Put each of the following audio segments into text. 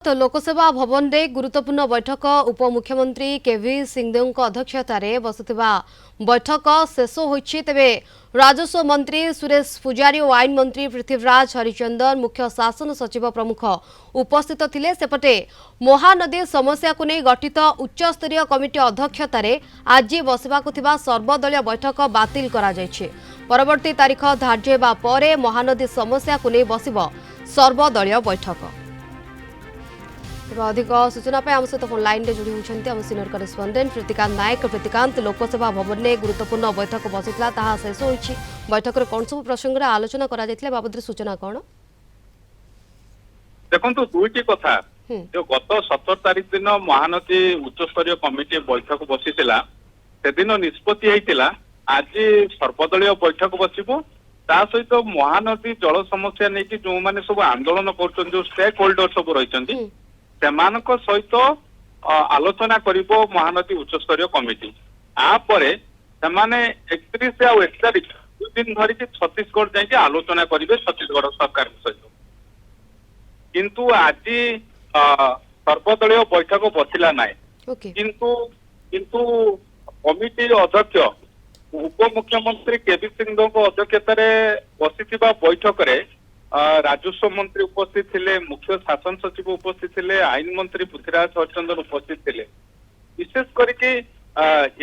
तो लोकसभा भवन में गुरुत्वपूर्ण बैठक उपमुख्यमंत्री केवी सिंहदेव अध्यक्षतार बसुवा बैठक शेष होती तेरे राजस्व मंत्री सुरेश पुजारी और आईन मंत्री पृथ्वीराज हरिचंदन मुख्य शासन सचिव प्रमुख उपस्थित थिले। सेपटे महानदी समस्या को नहीं गठित उच्चस्तरीय कमिटी अध्यक्षतार आज बसवाक सर्वदलीय बैठक बातिल करा जायछि। परवर्ती तारीख धार्य हेबा परे महानदी समस्या को नहीं बसिब सर्वदलीय बैठक। अधिक सूचना आम सहित फोन लाइन में जोड़ी होती आम सिनियर करेस्पंडेंट प्रतिकांत नायक। प्रतिकांत, लोकसभा भवन में गुरुत्वपूर्ण बैठक बसुला ताहा शेष होइछि। बैठक में कौन सब प्रसंग आलोचना करा जायतिला बाबद सूचना कौन? देखो दुईटी कथा जो गत 17 तारीख दिन महानदी उच्चस्तरीय कमिटी बैठक बसी से दिन निष्पत्ति होता आज सर्वदलीय बैठक बसब ता सहित महानदी जल समस्या नहीं कि जो मैंने सब आंदोलन कर जो स्टेक होल्डर सब रही सेमानक सहित आलोचना करिबो महानदी उच्चस्तरीय कमिटी। आपर सेमाने 31 आ 1 तारीख 2 दिन धरिक छत्तीसगढ़ जाके आलोचना करिवे छत्तीसगढ़ सरकार सहित। किंतु आज सर्वदलीय बैठक बसिला नाय। किंतु कमिटी अध्यक्ष उपमुख्यमंत्री केवी सिंहदेव अध्यक्षतार बसिथिबा बैठक रे राजस्व मंत्री उपस्थित थे, मुख्य शासन सचिव उपस्थित थे, आईन मंत्री पृथ्वीराज हरिचंदन उपस्थित थे। विशेष करके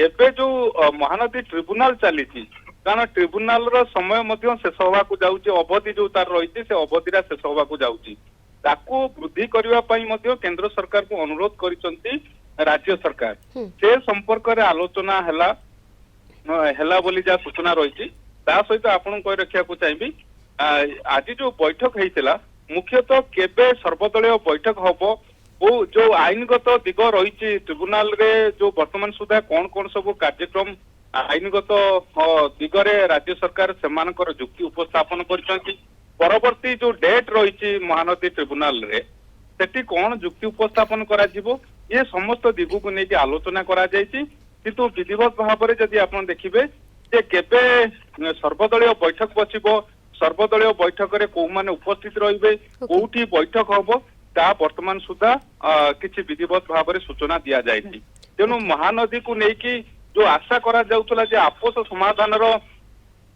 एबे जो महानदी ट्रिब्यूनाल चली कारण ट्रिब्यूनाल रो समय मध्य शेष होबाकू जाउची अवधि जो तार रही से अवधिरा शेष होबाकू जाउची ताकू वृद्धि करबा पई मध्य केंद्र सरकार को अनुरोध करिसंती राज्य सरकार से संपर्क रे आलोचना हैला बोली जा सूचना रही। ता सहित आपन कहि रखिया को चाहिबी आज जो बैठक होता मुख्यतः केबे सर्वदलीय बैठक हम वो जो आईनगत दिग रही ट्रिब्यूनाल रे जो वर्तमान सुधा कौन कौन सब कार्यक्रम आईनगत दिगरे राज्य सरकार सेमानकर जुक्ति उपस्थापन करछंती परवर्ती जो डेट रही महानदी ट्रिब्यूनाल रे सेठी कौन जुक्ति उपस्थापन करा जिवो ये समस्त दिगु को लेके आलोचना करा जायछि। किंतु विधिवत भाव में जदि आपण देखिबे जे केबे सर्वदलीय बैठक बसिबो सर्वदलीय बैठक रे को माने उपस्थित रहिबे कोठी बैठक होबो ता वर्तमान सुधा किछि विधिवत भाव में सूचना दिया जायछि। तेनु महानदी को लेकी जो आशा करा जाउतला जे आपस समाधान रो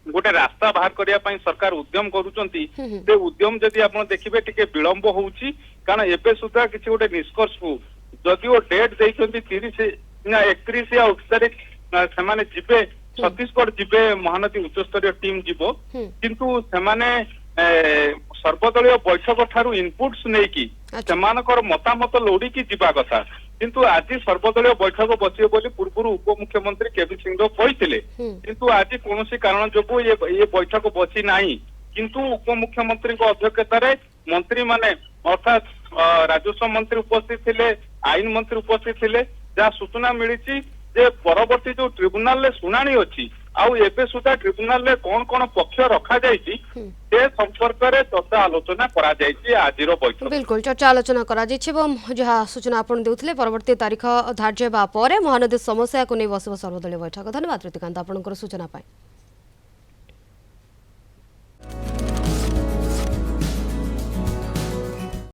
गोटे रास्ता बाहर करिया पई सरकार उद्यम करूचंती से उद्यम जदि आपण देखिबे टिके विलंब होउची कारण एबे सुधा किछि गोटे निष्कर्ष को जदिओ डेट दैछंती 30 ना 31 या 1 तारिख सेमाने जिबे छत्तीसगढ़ जिबे महानदी उच्चस्तरीय टीम जीवो किंतु सेमाने सर्वदलीय बैठक ठारू इनपुट्स नेकी सेमानकर मतामत लोडिकी जीवा कथा किंतु आज सर्वदलीय बैठक बसिए बोली पूर्व उपमुख्यमंत्री केवी सिंहदेव कहिथिले किंतु आज कोनोसी कारण जोगु ये बैठक बसी नाही। किंतु उपमुख्यमंत्री अध्यक्षतार मंत्री माने अर्थात राजस्व मंत्री उपस्थित थिले, आईन मंत्री उपस्थित थिले। जहाँ सूचना मिली जे परवर्ती जो ट्रिब्यूनाल शुणाणी अच्छी आउ एबे सुधा ट्रिब्यूनाल कौन कौन पक्ष रखा जायछि से संपर्क में चर्चा आलोचना करा जायछि आज बैठक। बिल्कुल चर्चा आलोचना करा जायछि एवं जहाँ सूचना आपण देउथिले परवर्ती तारीख धार्य हेबा परे महानदी समस्या को नहीं बसिब सर्वदलीय बैठक। धन्यवाद प्रतिकांत आपनकर सूचना पाई।